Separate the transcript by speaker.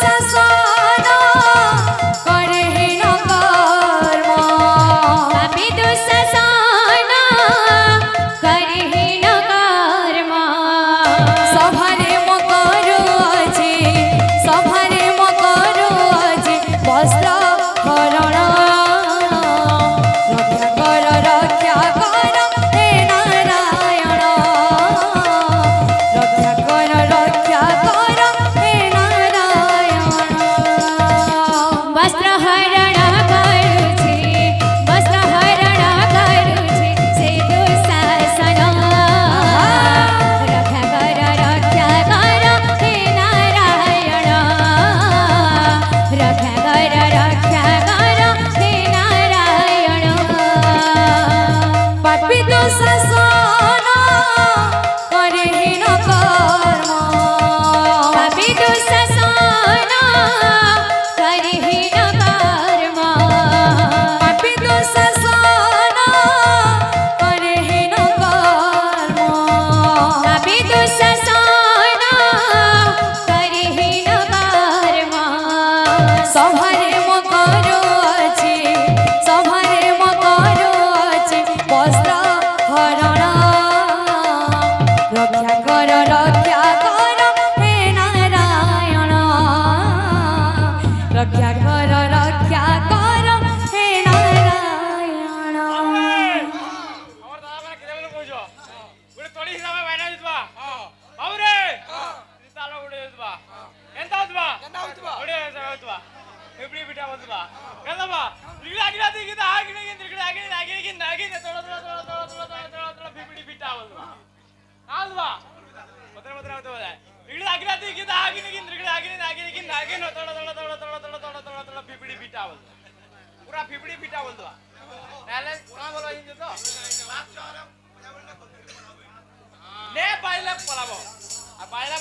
Speaker 1: দুঃশাসন করহীন কর্ম পাপী দুঃশাসন করহীন কর্ম সভারে মকর আছে সভারে মকর আছে বস্ত্র হরণ রক্ষা কর হে নারায়ণ রক্ষা কর হে নারায়ণ বস্ত্র হরণ করুছি বস্ত্র হরণ করুছি সে দুঃশাসন রক্ষা কর হে নারায়ণ রক্ষা কর হে নারায়ণ পাপী দুঃশাসন করহীন কর্ম পাপী দুঃশাসন করহীন কর্ম পাপী দুঃশাসন করহীন কর্ম পাপী দুঃশাসন করহীন কর্ম সভারে মকর আছে সভারে মকর আছে বস্ত্র হরণ রক্ষা কর হে নারায়ণ রক্ষা কর হে নারায়ণ
Speaker 2: আমার দাদা মানে কেটে বলে কইছো গুড়ে তড়ি হিসাবে বাইনা দিতবা বাবুরে তালো গুড়ে দিতবা এন্তা দিতবা গুড়ে দিতবা এবড়ি বিটা বলতবা কেনবা লিগলা গিলা দিকি তা আগিনে গিন আগিনে তোড়া বিবড়ি বিটা বলতবা আলবা মতরে হতো যায় লিগলা গিলা দিকি তা আগিনে গিন আগিনে তোড়া বিবড়ি বিটা বলতবা পুরা বিবড়ি বিটা বলতবা নালে কোনা বলবা ইন তো নে পাইলে পলাবো আর পাইলা